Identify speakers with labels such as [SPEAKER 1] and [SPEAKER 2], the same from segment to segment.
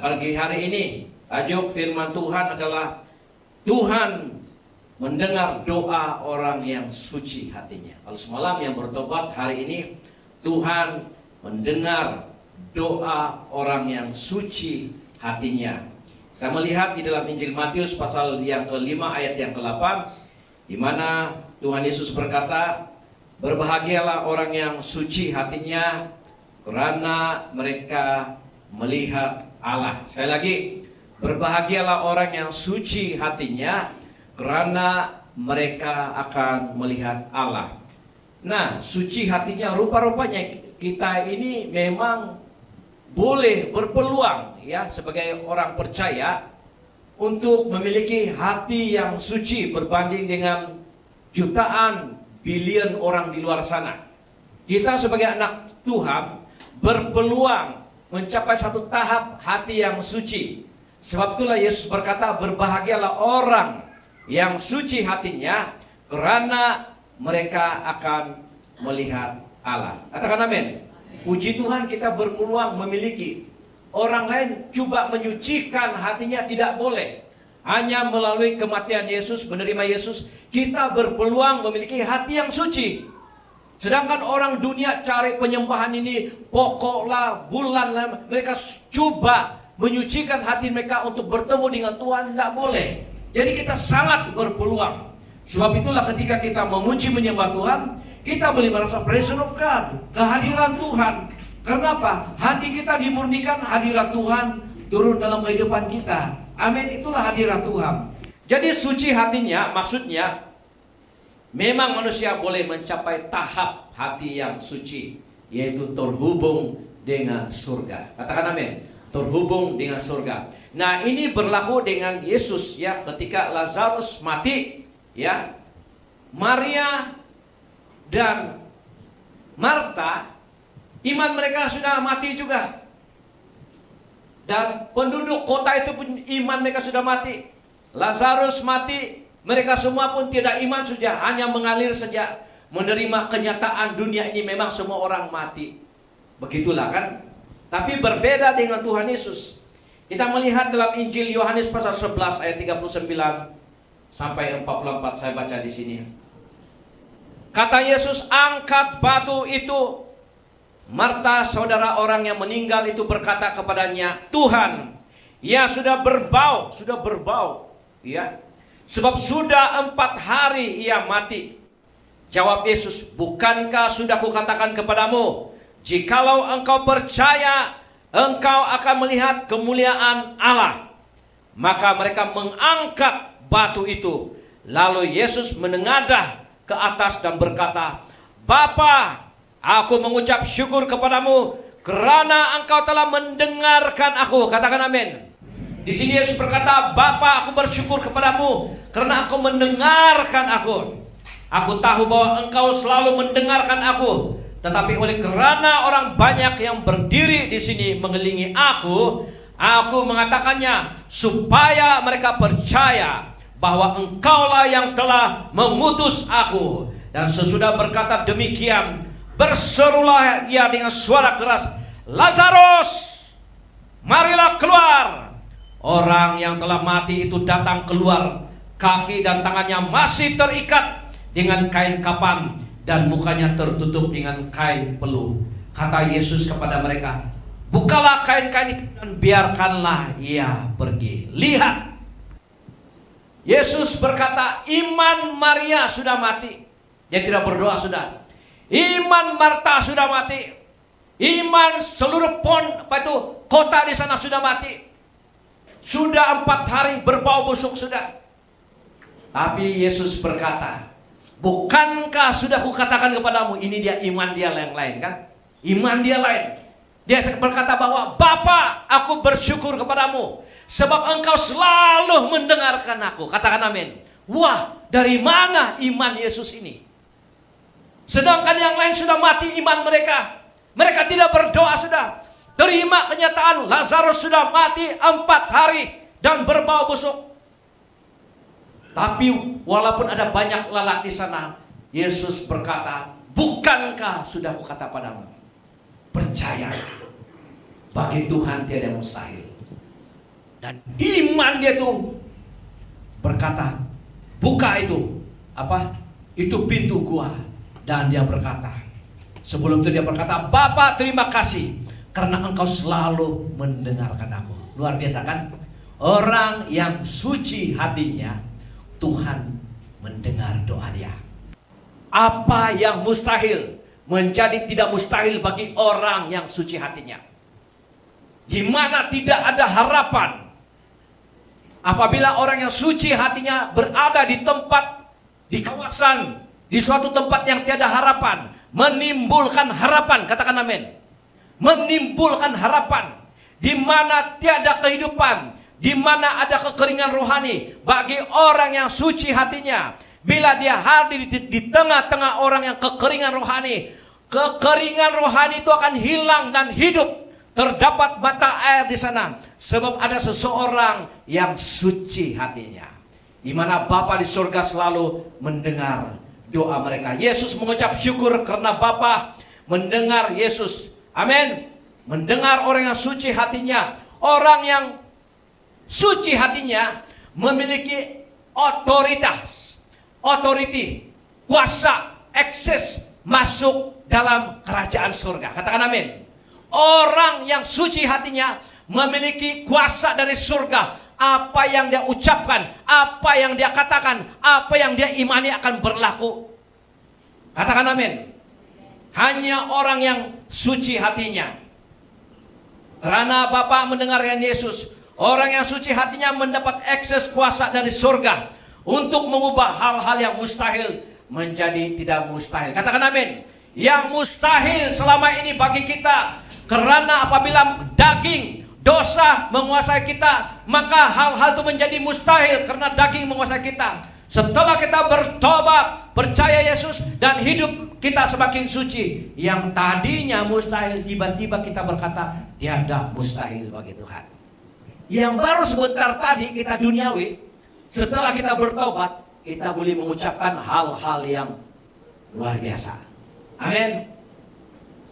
[SPEAKER 1] Pagi hari ini, tajuk firman Tuhan adalah Tuhan mendengar doa orang yang suci hatinya. Kalau semalam yang bertobat, hari ini Tuhan mendengar doa orang yang suci hatinya. Kita melihat di dalam Injil Matius pasal yang ke-5 ayat yang ke-8, di mana Tuhan Yesus berkata, "Berbahagialah orang yang suci hatinya, karena mereka melihat Allah." Sekali lagi, berbahagialah orang yang suci hatinya, karena mereka akan melihat Allah. Nah, suci hatinya, rupa-rupanya kita ini memang boleh berpeluang ya sebagai orang percaya untuk memiliki hati yang suci berbanding dengan jutaan bilion orang di luar sana. Kita sebagai anak Tuhan berpeluang mencapai satu tahap hati yang suci. Sebab itulah Yesus berkata, "Berbahagialah orang yang suci hatinya, karena mereka akan melihat Allah." Katakan amin. Puji Tuhan, kita berpeluang memiliki. Orang lain coba menyucikan hatinya, tidak boleh. Hanya melalui kematian Yesus, menerima Yesus, kita berpeluang memiliki hati yang suci. Sedangkan orang dunia cari penyembahan ini, pokoklah, bulanlah, mereka coba menyucikan hati mereka untuk bertemu dengan Tuhan, tidak boleh. Jadi kita sangat berpeluang. Sebab itulah ketika kita memuji menyembah Tuhan, kita boleh merasa presence of God, kehadiran Tuhan. Kenapa? Hati kita dimurnikan, hadirat Tuhan turun dalam kehidupan kita. Amin, itulah hadirat Tuhan. Jadi suci hatinya, maksudnya memang manusia boleh mencapai tahap hati yang suci, yaitu terhubung dengan surga. Katakan amin. Terhubung dengan surga. Nah, ini berlaku dengan Yesus ya, ketika Lazarus mati ya. Maria dan Marta, iman mereka sudah mati juga. Dan penduduk kota itu pun iman mereka sudah mati. Lazarus mati, mereka semua pun tidak iman saja, hanya mengalir saja, menerima kenyataan dunia ini memang semua orang mati. Begitulah kan. Tapi berbeda dengan Tuhan Yesus. Kita melihat dalam Injil Yohanes pasal 11 ayat 39 sampai 44, saya baca di sini. Kata Yesus, "Angkat batu itu." Marta, saudara orang yang meninggal itu, berkata kepadanya, "Tuhan, ya sudah berbau ya. Sebab sudah 4 hari ia mati." Jawab Yesus, "Bukankah sudah kukatakan kepadamu, jikalau engkau percaya, engkau akan melihat kemuliaan Allah." Maka mereka mengangkat batu itu. Lalu Yesus menengadah ke atas dan berkata, "Bapa, aku mengucap syukur kepadamu karena engkau telah mendengarkan aku." Katakan amin. Di sini Yesus berkata, "Bapa, aku bersyukur kepadamu karena engkau mendengarkan aku. Aku tahu bahwa engkau selalu mendengarkan aku. Tetapi oleh karena orang banyak yang berdiri di sini mengelilingi aku mengatakannya supaya mereka percaya bahwa engkaulah yang telah mengutus aku." Dan sesudah berkata demikian, berserulah ia dengan suara keras, "Lazarus, marilah keluar." Orang yang telah mati itu datang keluar, kaki dan tangannya masih terikat dengan kain kapan, dan mukanya tertutup dengan kain peluh. Kata Yesus kepada mereka, "Bukalah kain-kain itu dan biarkanlah ia pergi." Lihat, Yesus berkata, iman Maria sudah mati. Dia tidak berdoa sudah. Iman Marta sudah mati. Iman seluruh kota di sana sudah mati. Sudah 4 hari berbau busuk sudah. Tapi Yesus berkata, "Bukankah sudah kukatakan kepadamu?" Ini dia iman dia yang lain kan? Iman dia lain. Dia berkata bahwa, "Bapa, aku bersyukur kepadamu sebab engkau selalu mendengarkan aku." Katakan amin. Wah, dari mana iman Yesus ini? Sedangkan yang lain sudah mati iman mereka. Mereka tidak berdoa sudah. Terima kenyataan, Lazarus sudah mati 4 hari dan berbau busuk. Tapi walaupun ada banyak lalat di sana, Yesus berkata, "Bukankah sudah kukata padamu?" Percaya, bagi Tuhan tiada mustahil. Dan iman dia tuh berkata, buka itu, itu pintu gua. Dan dia berkata, sebelum itu dia berkata, Bapa terima kasih karena engkau selalu mendengarkan aku. Luar biasa kan? Orang yang suci hatinya, Tuhan mendengar doa dia. Apa yang mustahil menjadi tidak mustahil bagi orang yang suci hatinya. Di mana tidak ada harapan. Apabila orang yang suci hatinya berada di tempat, di kawasan, di suatu tempat yang tiada harapan, menimbulkan harapan, katakan amin. Menimbulkan harapan, di mana tiada kehidupan, di mana ada kekeringan rohani bagi orang yang suci hatinya. Bila dia hadir di tengah-tengah orang yang kekeringan rohani itu akan hilang dan hidup. Terdapat mata air di sana, sebab ada seseorang yang suci hatinya, di mana Bapa di surga selalu mendengar doa mereka. Yesus mengucap syukur karena Bapa mendengar Yesus. Amin. Mendengar orang yang suci hatinya. Orang yang suci hatinya memiliki otoriti, kuasa, akses masuk dalam kerajaan surga. Katakan amin. Orang yang suci hatinya memiliki kuasa dari surga. Apa yang dia ucapkan, apa yang dia katakan, apa yang dia imani akan berlaku. Katakan amin. Hanya orang yang suci hatinya. Karena Bapa mendengarkan Yesus, orang yang suci hatinya mendapat akses kuasa dari surga untuk mengubah hal-hal yang mustahil menjadi tidak mustahil. Katakan amin. Yang mustahil selama ini bagi kita, karena apabila daging, dosa menguasai kita, maka hal-hal itu menjadi mustahil karena daging menguasai kita. Setelah kita bertobat, percaya Yesus, dan hidup kita semakin suci, yang tadinya mustahil, tiba-tiba kita berkata, tiada mustahil bagi Tuhan. Yang baru sebentar tadi kita duniawi, setelah kita bertobat, kita boleh mengucapkan hal-hal yang luar biasa. Amin.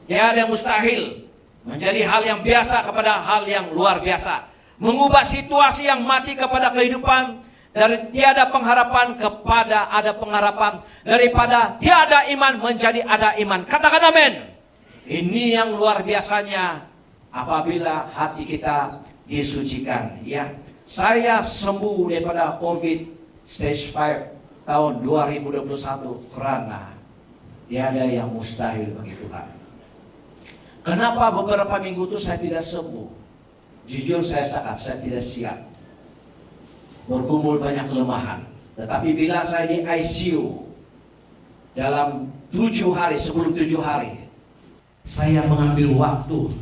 [SPEAKER 1] Tiada mustahil menjadi hal yang biasa kepada hal yang luar biasa. Mengubah situasi yang mati kepada kehidupan. Dari tiada pengharapan kepada ada pengharapan. Daripada tiada iman menjadi ada iman. Katakan amin. Ini yang luar biasanya apabila hati kita disucikan. Ya, saya sembuh daripada COVID stage 5 tahun 2021 karena tiada yang mustahil bagi Tuhan. Kenapa beberapa minggu itu saya tidak sembuh? Jujur saya cakap, saya tidak siap. Bergumul banyak kelemahan. Tetapi bila saya di ICU dalam 7 hari, sebelum 7 hari, saya mengambil waktu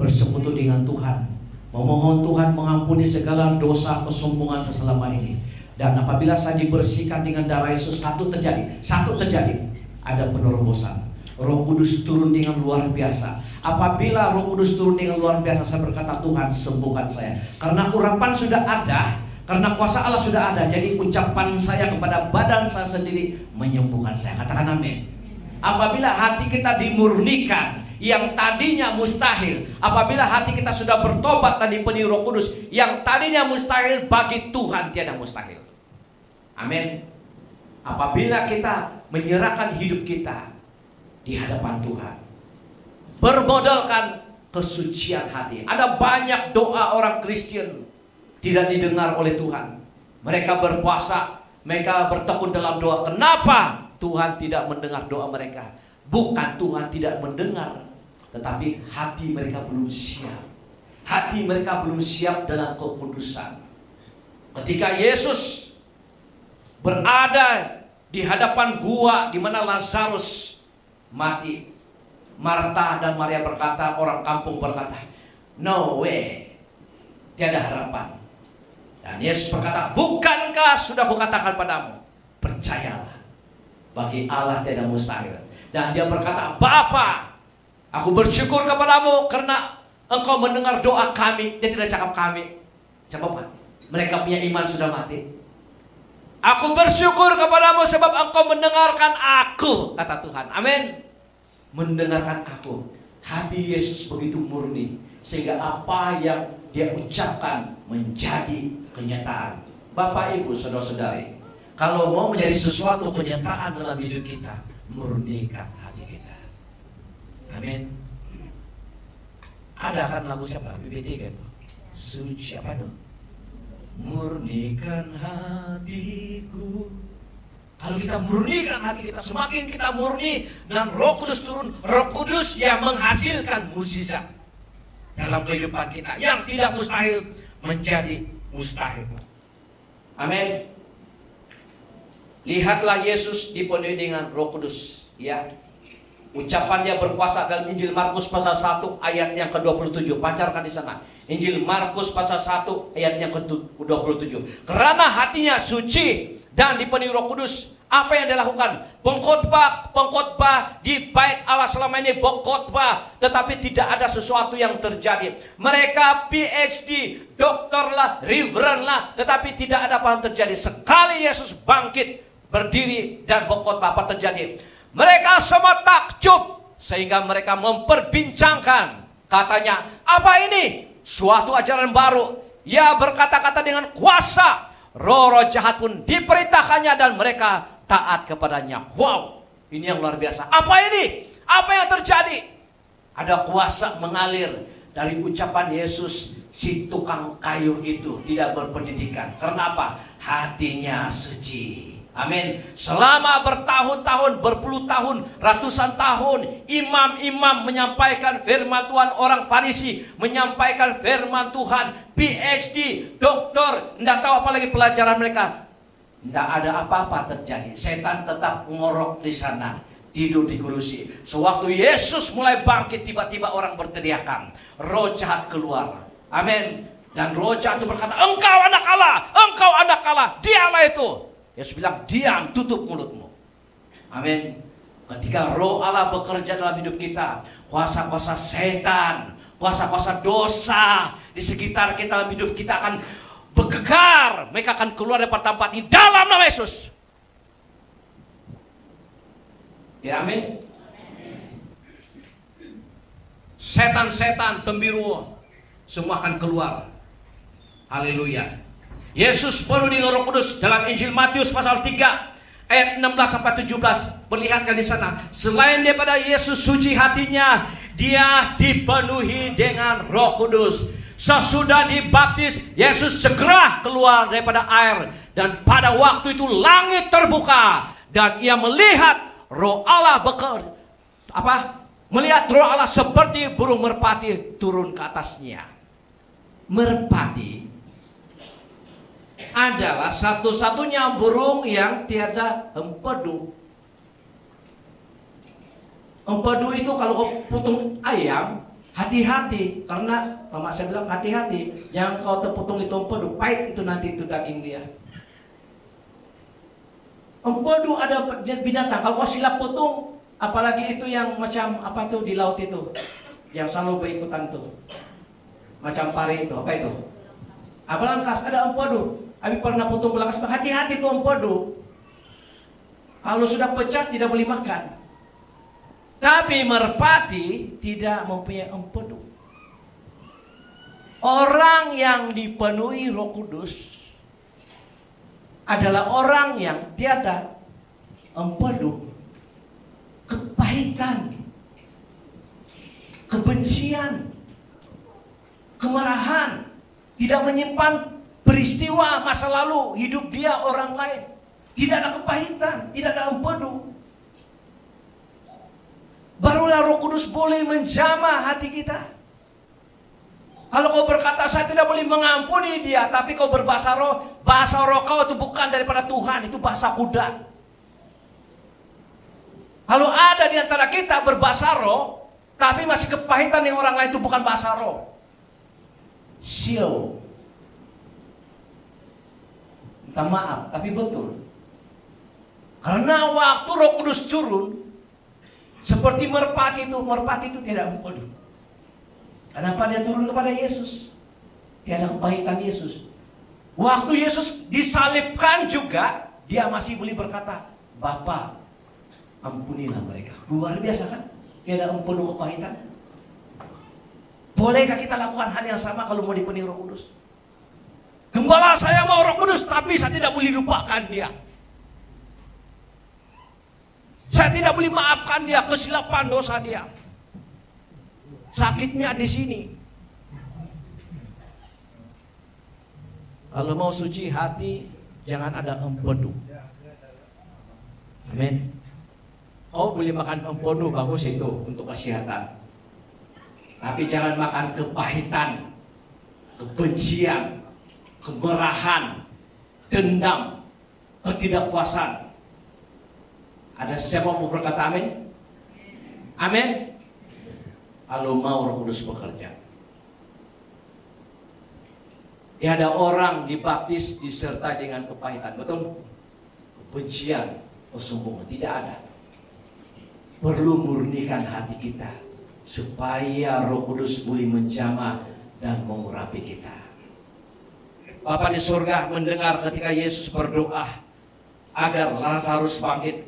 [SPEAKER 1] bersekutu dengan Tuhan, memohon Tuhan mengampuni segala dosa kesombongan selama ini. Dan apabila saya dibersihkan dengan darah Yesus, satu terjadi, ada penerobosan. Roh Kudus turun dengan luar biasa. Apabila Roh Kudus turun dengan luar biasa, saya berkata, Tuhan sembuhkan saya. Karena urapan sudah ada, karena kuasa Allah sudah ada. Jadi ucapan saya kepada badan saya sendiri menyembuhkan saya. Katakan amin. Apabila hati kita dimurnikan, yang tadinya mustahil. Apabila hati kita sudah bertobat dan dipenuhi Roh Kudus, yang tadinya mustahil bagi Tuhan tiada mustahil. Amin. Apabila kita menyerahkan hidup kita di hadapan Tuhan, bermodalkan kesucian hati. Ada banyak doa orang Kristen tidak didengar oleh Tuhan. Mereka berpuasa, mereka bertekun dalam doa. Kenapa Tuhan tidak mendengar doa mereka? Bukan Tuhan tidak mendengar, tetapi hati mereka belum siap. Hati mereka belum siap dalam kekudusan. Ketika Yesus berada di hadapan gua di mana Lazarus mati, Marta dan Maria berkata, orang kampung berkata, no way, tiada harapan. Dan Yesus berkata, bukankah sudah kukatakan padamu, percayalah, bagi Allah tiada mustahil. Dan dia berkata, Bapa, aku bersyukur kepadamu karena engkau mendengar doa kami. Dia tidak cakap kami, cakap mereka punya iman sudah mati. Aku bersyukur kepadamu sebab engkau mendengarkan aku, kata Tuhan. Amin. Mendengarkan aku. Hati Yesus begitu murni, sehingga apa yang dia ucapkan menjadi kenyataan. Bapak, Ibu, saudara-saudari, kalau mau menjadi sesuatu kenyataan dalam hidup kita, murnikan hati kita. Amin. Ada kan lagu siapa? BBT gitu. Suci apa itu? Murnikan hatiku. Kalau kita murnikan hati kita, semakin kita murni dan Roh Kudus turun, Roh Kudus yang menghasilkan mukjizat dalam kehidupan kita, yang tidak mustahil menjadi mustahil. Amin. Lihatlah Yesus dipenuhi dengan Roh Kudus, ya. Ucapan dia berkuasa dalam Injil Markus pasal 1 ayat yang ke-27. Pacarkan di sana. Injil Markus pasal 1 ayat yang ke-27. Karena hatinya suci dan dipenuhi Roh Kudus, apa yang dilakukan? Pengkhotbah di bait Allah selama ini pengkhotbah, tetapi tidak ada sesuatu yang terjadi. Mereka PhD, doktor lah, reverend lah, tetapi tidak ada apa yang terjadi. Sekali Yesus bangkit, berdiri dan pengkhotbah, apa terjadi? Mereka semua takjub sehingga mereka memperbincangkan. Katanya, apa ini? Suatu ajaran baru. Ia berkata-kata dengan kuasa. Roh-roh jahat pun diperintahkannya dan mereka taat kepadanya. Wow, ini yang luar biasa. Apa ini? Apa yang terjadi? Ada kuasa mengalir dari ucapan Yesus. Si tukang kayu itu tidak berpendidikan. Karena apa? Hatinya suci. Amin. Selama bertahun-tahun, berpuluh tahun, ratusan tahun, imam-imam menyampaikan firman Tuhan, orang Farisi menyampaikan firman Tuhan, PhD, doktor, tidak tahu apa lagi pelajaran mereka. Tidak ada apa-apa terjadi. Setan tetap ngorok di sana, tidur di kursi. Sewaktu Yesus mulai bangkit, tiba-tiba orang berteriakan, roh jahat keluar. Amin. Dan roh jahat itu berkata, engkau anak Allah, engkau anak Allah, dialah itu. Yesus bilang, diam, tutup mulutmu. Amin. Ketika Roh Allah bekerja dalam hidup kita, kuasa-kuasa setan, kuasa-kuasa dosa di sekitar kita dalam hidup kita akan bergegar. Mereka akan keluar dari tempat ini dalam nama Yesus. Ya, amin. Setan-setan, tembiru, semua akan keluar. Haleluya. Yesus penuh dengan Roh Kudus dalam Injil Matius pasal 3 ayat 16 sampai 17. Perlihatkan di sana. Selain daripada Yesus suci hatinya, dia dipenuhi dengan Roh Kudus. Sesudah dibaptis, Yesus segera keluar daripada air, dan pada waktu itu langit terbuka dan ia melihat Roh Allah melihat Roh Allah seperti burung merpati turun ke atasnya. Merpati adalah satu-satunya burung yang tiada empedu. Empedu itu kalau kau putung ayam, hati-hati, karena mama saya bilang hati-hati, jangan kau terputung itu empedu, pahit itu nanti itu daging dia. Empedu ada binatang, kalau kau silap putung, apalagi itu yang macam apa tuh di laut itu, yang selalu berikutan tuh, macam pari itu, apa itu? Belangkas, ada empedu. Abi pernah putung belangkas, hati-hati tuh empedu. Kalau sudah pecah tidak boleh makan. Tapi merpati tidak mempunyai empedu. Orang yang dipenuhi Roh Kudus adalah orang yang tiada empedu. Kepahitan, kebencian, kemarahan, tidak menyimpan peristiwa masa lalu hidup dia orang lain. Tidak ada kepahitan, tidak ada empedu. Barulah Roh Kudus boleh menjamah hati kita. Kalau kau berkata saya tidak boleh mengampuni dia, tapi kau berbahasa roh, bahasa roh kau itu bukan daripada Tuhan, itu bahasa kuda. Kalau ada di antara kita berbahasa roh, tapi masih kepahitan yang orang lain, itu bukan bahasa roh. Sial. Minta maaf, tapi betul. Karena waktu Roh Kudus turun, seperti merpati itu tidak empedu. Kenapa dia turun kepada Yesus? Tiada kepahitan Yesus. Waktu Yesus disalibkan juga, dia masih boleh berkata, Bapa, ampunilah mereka. Luar biasa kan? Tiada empedu kepahitan. Bolehkah kita lakukan hal yang sama kalau mau dipenuhi Roh Kudus? Gembala, saya mau Roh Kudus, tapi saya tidak boleh lupakan dia. Saya tidak boleh maafkan dia kesilapan dosa dia. Sakitnya di sini. Kalau mau suci hati, jangan ada empedu. Amin. Kau boleh makan empedu, bagus itu untuk kesehatan. Tapi jangan makan kepahitan, kebencian, kemarahan, dendam, ketidakpuasan. Ada siapa mau berkata amin? Amin. Kalau mau Roh Kudus bekerja. Tiada orang dibaptis disertai dengan kepahitan, betul? Kebencian, kesombongan, tidak ada. Perlu murnikan hati kita supaya Roh Kudus boleh menjamah dan mengurapi kita. Bapa di surga mendengar ketika Yesus berdoa agar Lazarus bangkit,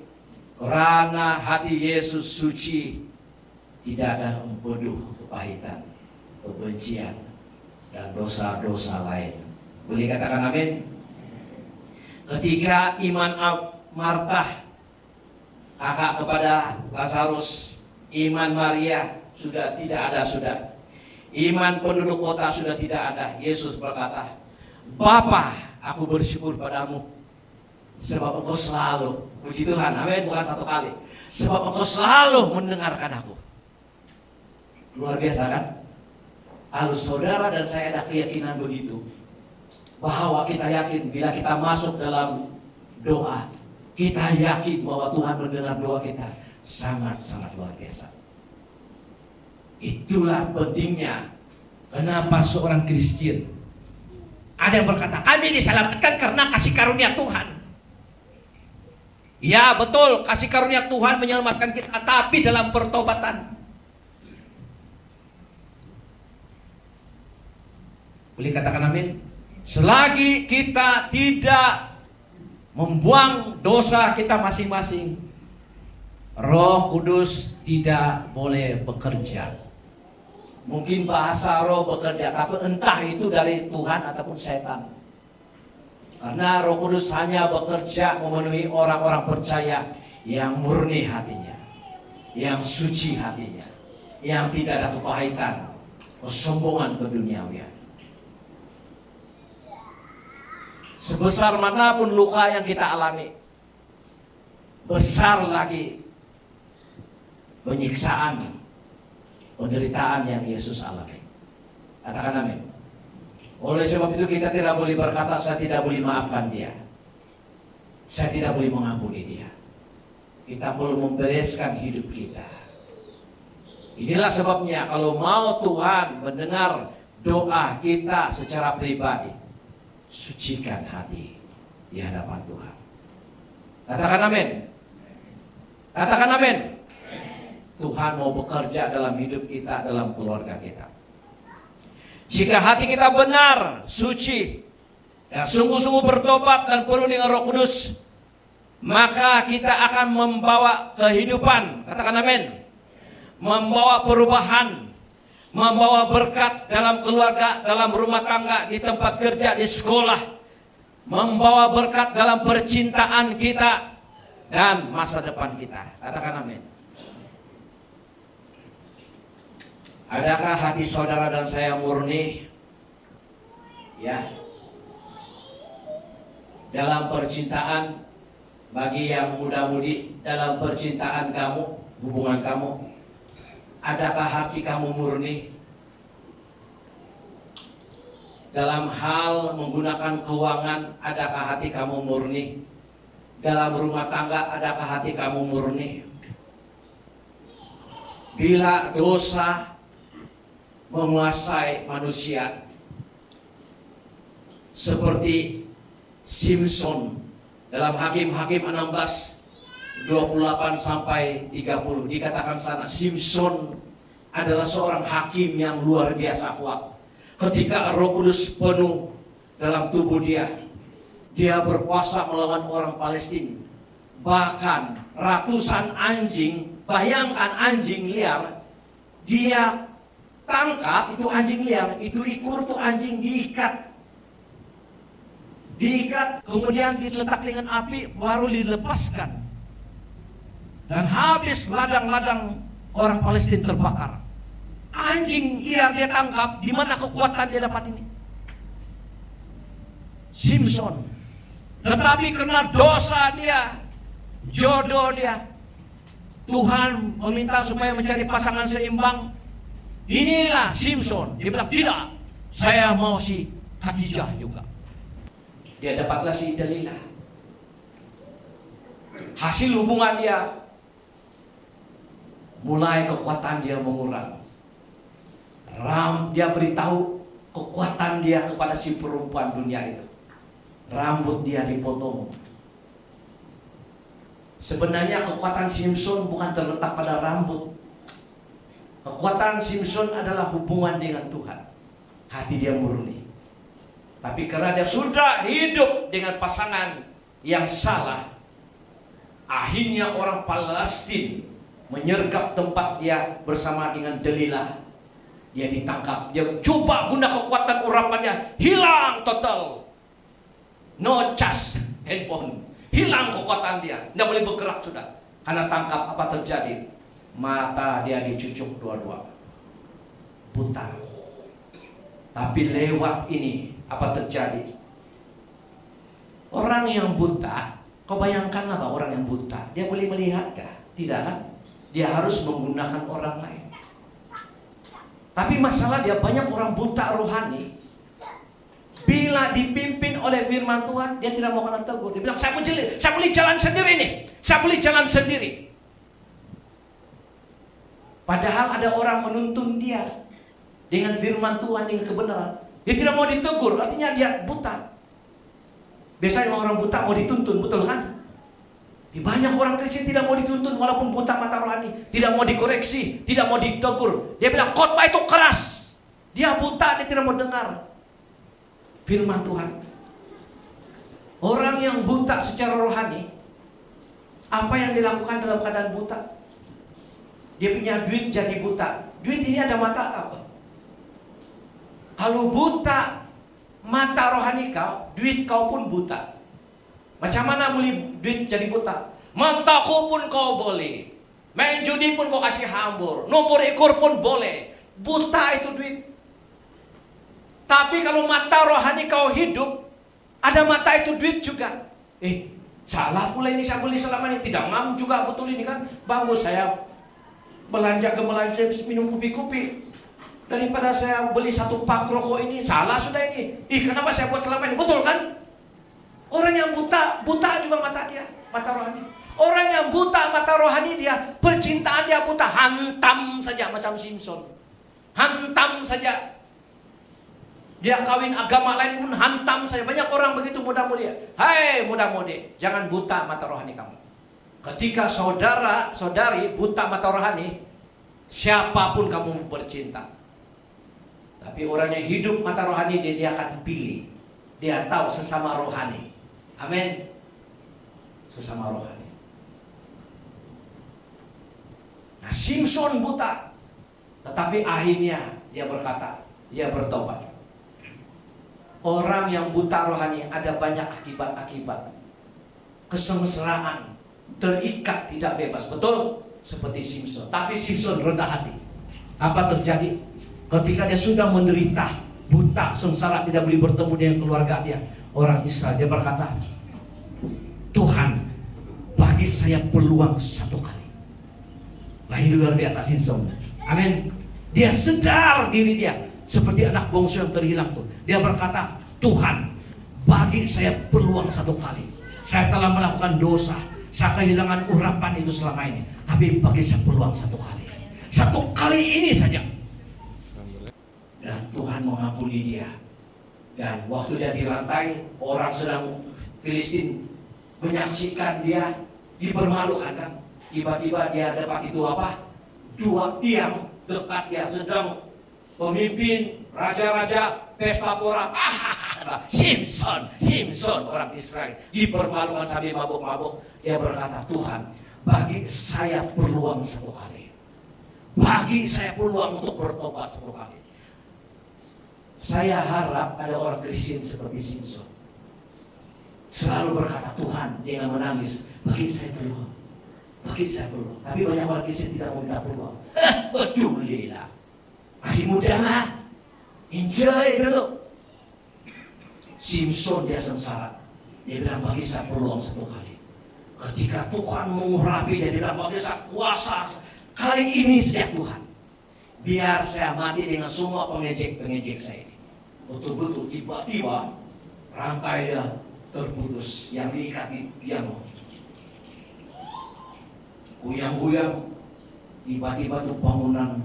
[SPEAKER 1] karena hati Yesus suci, tidak ada empedu, kepahitan, kebencian, dan dosa-dosa lain. Boleh katakan amin? Ketika iman Marta, kakak kepada Lazarus, iman Maria sudah tidak ada sudah. Iman penduduk kota sudah tidak ada. Yesus berkata, Bapa, aku bersyukur padamu, sebab engkau selalu, puji Tuhan, amin, bukan satu kali, sebab engkau selalu mendengarkan aku. Luar biasa kan? Lalu saudara dan saya ada keyakinan begitu, bahwa kita yakin bila kita masuk dalam doa, kita yakin bahwa Tuhan mendengar doa kita. Sangat-sangat luar biasa. Itulah pentingnya kenapa seorang Kristen, ada yang berkata, kami diselamatkan karena kasih karunia Tuhan. Ya betul, kasih karunia Tuhan menyelamatkan kita, tapi dalam pertobatan. Boleh katakan amin? Selagi kita tidak membuang dosa kita masing-masing, Roh Kudus tidak boleh bekerja. Mungkin bahasa roh bekerja, tapi entah itu dari Tuhan ataupun setan. Karena Roh Kudus hanya bekerja memenuhi orang-orang percaya yang murni hatinya, yang suci hatinya, yang tidak ada kepahitan, kesombongan keduniawian. Sebesar manapun luka yang kita alami, besar lagi penyiksaan, penderitaan yang Yesus alami. Katakan amin. Oleh sebab itu kita tidak boleh berkata, saya tidak boleh maafkan dia, saya tidak boleh mengampuni dia. Kita perlu membereskan hidup kita. Inilah sebabnya kalau mau Tuhan mendengar doa kita secara pribadi, sucikan hati di hadapan Tuhan. Katakan amin. Katakan amin. Tuhan mau bekerja dalam hidup kita, dalam keluarga kita. Jika hati kita benar, suci, dan sungguh-sungguh bertobat dan penuh dengan Roh Kudus, maka kita akan membawa kehidupan. Katakan amin. Membawa perubahan, membawa berkat dalam keluarga, dalam rumah tangga, di tempat kerja, di sekolah, membawa berkat dalam percintaan kita dan masa depan kita. Katakan amin. Adakah hati saudara dan saya murni? Ya. Dalam percintaan, bagi yang muda-mudi, dalam percintaan kamu, hubungan kamu, adakah hati kamu murni? Dalam hal menggunakan keuangan, adakah hati kamu murni? Dalam rumah tangga, adakah hati kamu murni? Bila dosa menguasai manusia, seperti Simpson dalam Hakim-Hakim 16:28 sampai 30, dikatakan sana Simpson adalah seorang hakim yang luar biasa kuat. Ketika Roh Kudus penuh dalam tubuh dia, dia berkuasa melawan orang Palestina. Bahkan ratusan anjing, bayangkan anjing liar, dia tangkap itu anjing liar, itu ikut tuh anjing diikat, kemudian diletak dengan api, baru dilepaskan, dan habis ladang-ladang orang Palestina terbakar. Anjing liar dia tangkap, di mana kekuatan dia dapat ini? Simpson. Tetapi karena dosa dia, jodoh dia, Tuhan meminta supaya mencari pasangan seimbang. Inilah Simpson. Dia bilang, tidak, saya mau si Khadijah juga. Dia dapatlah si Dalilah. Hasil hubungan dia, mulai kekuatan dia mengurang. Dia beritahu kekuatan dia kepada si perempuan dunia itu. Rambut dia dipotong. Sebenarnya kekuatan Simpson bukan terletak pada rambut. Kekuatan Simpson adalah hubungan dengan Tuhan. Hati dia murni. Tapi karena dia sudah hidup dengan pasangan yang salah, akhirnya orang Palestina menyergap tempat dia bersama dengan Dalilah. Dia ditangkap, dia coba guna kekuatan urapannya, hilang total. No charge handphone, hilang kekuatan dia, tidak boleh bergerak sudah. Karena tangkap, apa terjadi? Mata dia dicucuk dua-dua, buta. Tapi lewat ini, apa terjadi? Orang yang buta, kau bayangkan apa orang yang buta? Dia boleh melihatkah? Tidak kan? Dia harus menggunakan orang lain. Tapi masalah dia banyak orang buta rohani. Bila dipimpin oleh firman Tuhan, dia tidak mau kena tegur. Dia bilang, saya boleh jalan sendiri nih. Saya boleh jalan sendiri. Padahal ada orang menuntun dia dengan firman Tuhan, dengan kebenaran. Dia tidak mau ditegur, artinya dia buta. Biasanya orang buta mau dituntun, betul kan? Banyak orang Kristen tidak mau dituntun walaupun buta mata rohani, tidak mau dikoreksi, tidak mau ditegur. Dia bilang khotbah itu keras. Dia buta, dia tidak mau dengar firman Tuhan. Orang yang buta secara rohani, apa yang dilakukan dalam keadaan buta? Dia punya duit jadi buta. Duit ini ada mata apa? Kalau buta mata rohani kau, duit kau pun buta. Macam mana boleh duit jadi buta? Mataku pun kau boleh, main judi pun kau kasih hambur, nomor ekor pun boleh. Buta itu duit. Tapi kalau mata rohani kau hidup, ada mata itu duit juga. Salah pula ini, saya beli selama ini tidak ngam juga, betul ini kan? Bagus saya belanja ke Malaysia minum kopi-kopi daripada saya beli satu pak rokok ini. Salah sudah ini. Kenapa saya buat selama ini? Betul kan? Orang yang buta juga mata dia, mata rohani. Orang yang buta mata rohani dia, percintaan dia buta, hantam saja macam Simpson. Hantam saja. Dia kawin agama lain pun hantam saja. Banyak orang begitu muda-mudi. Hai muda-mudi, jangan buta mata rohani kamu. Ketika saudara-saudari buta mata rohani, siapapun kamu bercinta. Tapi orang yang hidup mata rohani, dia akan pilih. Dia tahu sesama rohani. Amin. Sesama rohani. Nah, Simpson buta, tetapi akhirnya dia berkata, dia bertobat. Orang yang buta rohani ada banyak akibat-akibat. Kesengsaraan, terikat tidak bebas, betul? Seperti Simpson. Tapi Simpson rendah hati. Apa terjadi? Ketika dia sudah menderita, buta, sengsara, tidak boleh bertemu dengan keluarga dia, orang Israel, dia berkata, Tuhan, bagi saya peluang satu kali. Nah, ini luar biasa Simpson. Amin. Dia sedar diri dia seperti anak bungsu yang terhilang tuh. Dia berkata, Tuhan, bagi saya peluang satu kali. Saya telah melakukan dosa, saya kehilangan urapan itu selama ini. Tapi bagi saya peluang satu kali. Satu kali ini saja. Dan Tuhan mengampuni dia. Dan waktu dia dirantai, orang sedang Filistin menyaksikan dia dipermalukan kan. Tiba-tiba dia dapat itu apa? Dua tiang dekat dia, sedang pemimpin raja-raja pesta pora. Simpson orang Israel dipermalukan sambil mabuk-mabuk. Dia berkata, Tuhan, bagi saya peluang satu kali. Bagi saya peluang untuk bertobat 10 kali. Saya harap ada orang Kristen seperti Simson. Selalu berkata, Tuhan, jangan menangis. Bagi saya peluang. Bagi saya peluang. Tapi banyak orang Kristen tidak mau minta peluang. Pedulilah. Masih muda mah. Enjoy dulu. Simson dia sengsara. Dia bilang, bagi saya peluang 10 kali. Ketika Tuhan mengurapi dia bilang, bagi saya kuasa. Kali ini sejak Tuhan. Biar saya mati dengan semua pengejek-pengejek saya ini. Betul-betul tiba-tiba rantai dia terputus yang diikat di piano. Goyang-goyang, tiba-tiba itu bangunan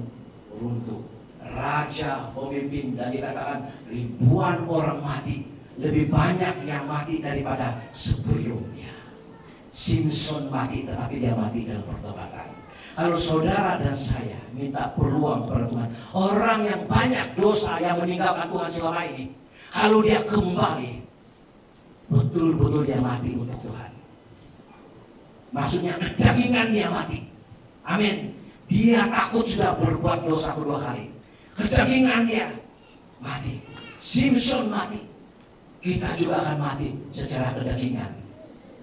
[SPEAKER 1] runtuh. Raja, pemimpin, dan dikatakan ribuan orang mati. Lebih banyak yang mati daripada sebelumnya. Simson mati, tetapi dia mati dalam pertobatan. Kalau saudara dan saya minta peluang kepada Tuhan, orang yang banyak dosa yang meninggalkan Tuhan selama ini, kalau dia kembali, betul-betul dia mati untuk Tuhan. Maksudnya kedagingan dia mati. Amin. Dia takut sudah berbuat dosa kedua kali. Kedagingan dia mati. Simson mati. Kita juga akan mati secara kedagingan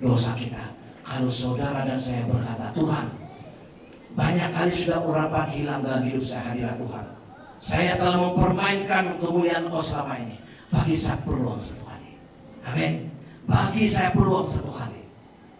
[SPEAKER 1] dosa kita. Kalau saudara dan saya berkata, Tuhan, banyak kali sudah urapan hilang dalam hidup saya, hadirat Tuhan. Saya telah mempermainkan kemuliaan Engkau selama ini. Bagi saya peluang 1 kali. Amin. Bagi saya peluang 1 kali.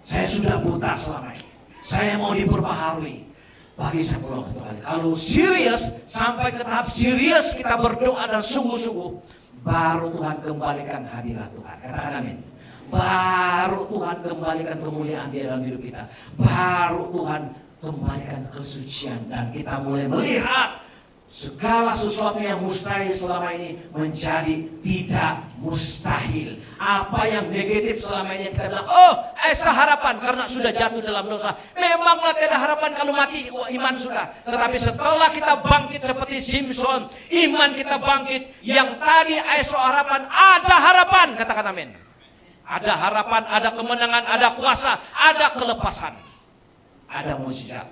[SPEAKER 1] Saya sudah buta selama ini. Saya mau diperbaharui. Bagi saya peluang 1 kali. Kalau serius, sampai ke tahap serius kita berdoa dan sungguh-sungguh, baru Tuhan kembalikan hadirat Tuhan. Katakan amin. Baru Tuhan kembalikan kemuliaan dia dalam hidup kita. Baru Tuhan kembalikan kesucian. Dan kita mulai melihat segala sesuatu yang mustahil selama ini menjadi tidak mustahil. Apa yang negatif selama ini kita bilang, harapan karena sudah jatuh dalam dosa. Memanglah tidak harapan kalau mati, iman sudah. Tetapi setelah kita bangkit seperti Simson, iman kita bangkit. Yang tadi harapan, ada harapan. Katakan amin. Ada harapan, ada kemenangan, ada kuasa, ada kelepasan, ada mukjizat.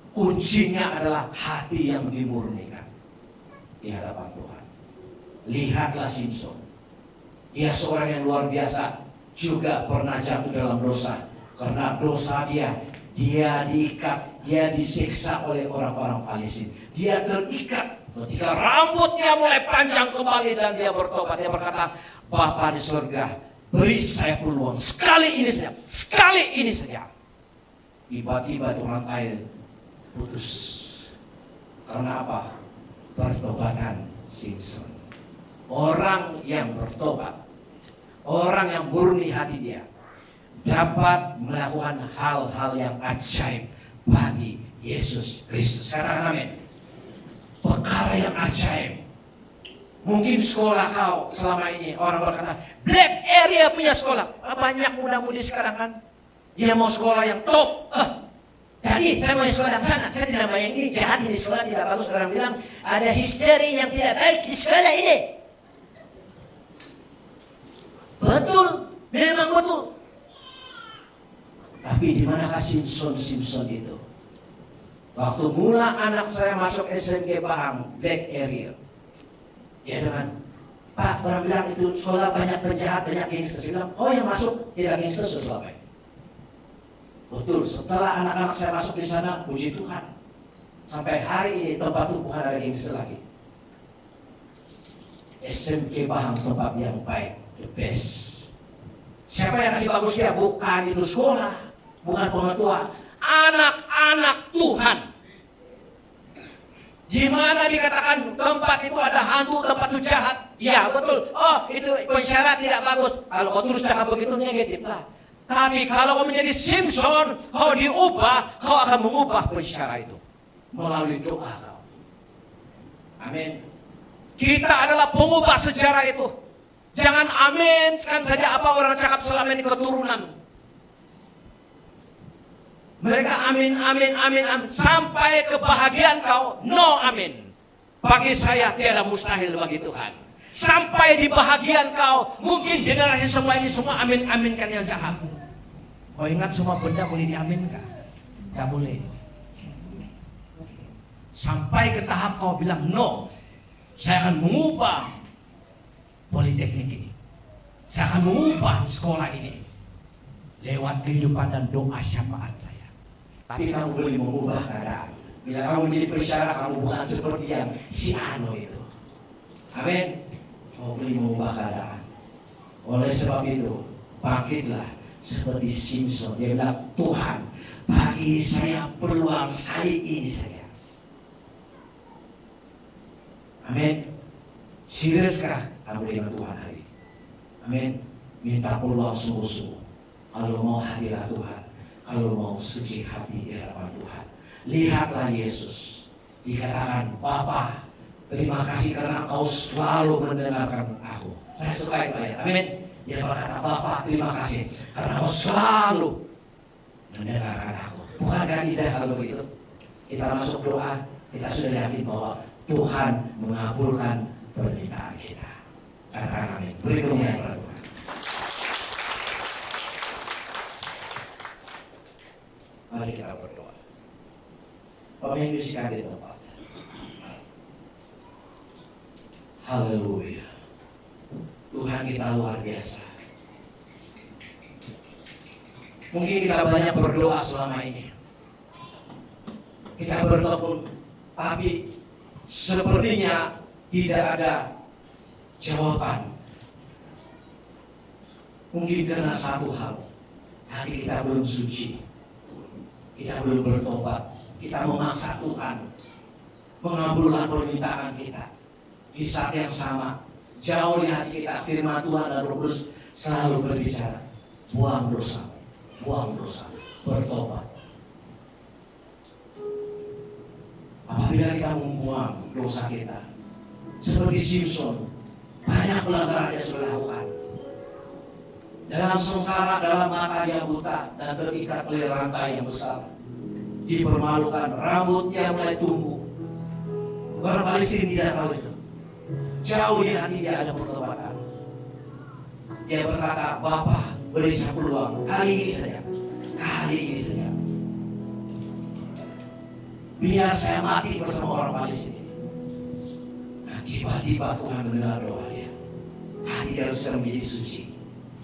[SPEAKER 1] Kuncinya adalah hati yang dimurnikan di hadapan Tuhan. Lihatlah Simson. Dia seorang yang luar biasa, juga pernah jatuh dalam dosa. Karena dosa dia diikat, dia disiksa oleh orang-orang Filistin. Dia terikat ketika rambutnya mulai panjang kembali dan dia bertobat. Dia berkata, Bapa di surga, beri saya peluang sekali ini saja, sekali ini saja. Tiba-tiba itu rantai putus. Karena apa? Pertobatan Simson. Orang yang bertobat, orang yang murni hati dia, dapat melakukan hal-hal yang ajaib bagi Yesus Kristus. Katakan amin. Perkara yang ajaib. Mungkin sekolah kau selama ini orang berkata, black area punya sekolah. Banyak muda-mudi sekarang kan, dia mau sekolah yang top. Tadi saya mau sekolah sana, saya tidak mau yang ini, jahat ini sekolah tidak bagus. Orang bilang ada history yang tidak baik di sekolah ini. Betul, memang betul. Tapi di manakah Simson itu? Waktu mula anak saya masuk SMK Pahang, black area. Ya dengan, Pak, orang bilang itu sekolah banyak penjahat, banyak gangster. Saya bilang, yang masuk tidak gangster selama ini. Betul, setelah anak-anak saya masuk di sana, puji Tuhan. Sampai hari ini tempat itu bukan ada gangster lagi. SMK Pahang tempat yang baik, the best. Siapa yang kasih bagus dia? Bukan itu sekolah, bukan pengetua. Anak-anak Tuhan. Di mana dikatakan tempat itu ada hantu, tempat itu jahat. Ya betul. Itu pensyarah tidak bagus. Kalau kau terus cakap begitu negatif lah. Tapi kalau kau menjadi Simson, kau diubah, kau akan mengubah pensyarah itu melalui doa kau. Amin. Kita adalah pengubah sejarah itu. Jangan amin kan saja apa orang cakap selama ini keturunan. Mereka amin, amin, amin, amin. Sampai kebahagiaan kau, no amin. Bagi saya tiada mustahil bagi Tuhan. Sampai di bahagian kau, mungkin generasi semua ini semua amin-aminkan yang jahat. Kau ingat semua benda boleh diaminkan? Tidak boleh. Sampai ke tahap kau bilang, no, saya akan mengubah politeknik ini. Saya akan mengubah sekolah ini lewat kehidupan dan doa syafaat saya. Tapi kamu boleh mengubah keadaan. Bila kamu menjadi perisyarat, kamu bukan seperti yang si Ano itu. Amin. Kamu boleh mengubah keadaan. Oleh sebab itu, bangkitlah seperti Simpson. Dia bilang, Tuhan, bagi saya peluang sekali ini saja. Amin. Seriuskah kamu dengan Tuhan hari ini? Amin. Minta peluang sungguh-sungguh. Kalau mau hadirat Tuhan, kalau mau suci hati di hadapan Tuhan, lihatlah Yesus. Dikatakan, Bapa, terima kasih karena Engkau selalu mendengarkan aku. Saya suka itu ayat. Amin. Dia berkata, Bapa, terima kasih karena Engkau selalu mendengarkan aku. Bukankah indah kalau begitu? Kita masuk doa, kita sudah yakin bahwa Tuhan mengabulkan permintaan kita. Katakan amin. Beri kemuliaan kepada Tuhan. Mari kita berdoa. Pemain musik ada di tempat. Haleluya. Tuhan kita luar biasa. Mungkin kita banyak berdoa selama ini. Kita bertemu, tapi sepertinya tidak ada jawaban. Mungkin karena satu hal, hati kita belum suci. Kita belum bertobat. Kita memaksa Tuhan mengabulkan permintaan kita. Di saat yang sama, jauh di hati kita firman Tuhan dan Roh Kudus selalu berbicara, buang dosa, bertobat. Apabila kita membuang dosa kita, seperti Simpson, banyak pelanggaran yang sudah lakukan. Dalam sengsara, dalam mata dia buta dan terikat oleh rantai yang besar. Dipermalukan, rambutnya mulai tumbuh. Orang Palestina tidak tahu itu. Jauh di hati dia ada pertobatan. Dia berkata, Bapa, beri saya peluang kali ini saja. Biar saya mati bersama orang Palestina. Nah, tiba-tiba Tuhan mendengar doa dia. Hati dia sudah menjadi suci.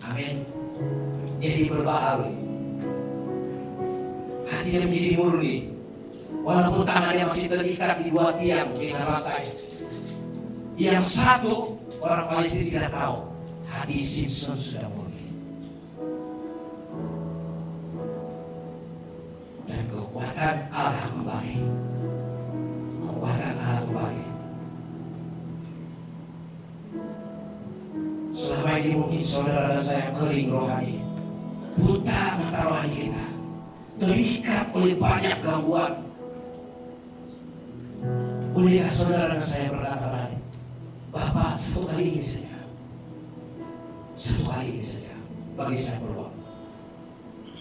[SPEAKER 1] Amin. Jadi berbaharui. Hatinya menjadi murni. Walaupun tangannya masih terikat di dua tiang dengan rantai. Yang satu orang Palestina tidak tahu. Hati Simpson sudah murni. Dan kekuatan Allah kembali. Selama ini mungkin saudara dan saya kering rohani, buta mata rohani kita, terikat oleh banyak gangguan. Bolehkah saudara dan saya berkata tadi, Bapak, satu kali ini saja, bagi saya peluang.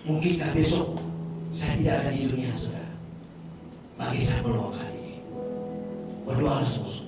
[SPEAKER 1] Mungkinkah besok saya tidak ada di dunia, saudara? Bagi saya peluang kali ini. Berdoa sungguh-sungguh.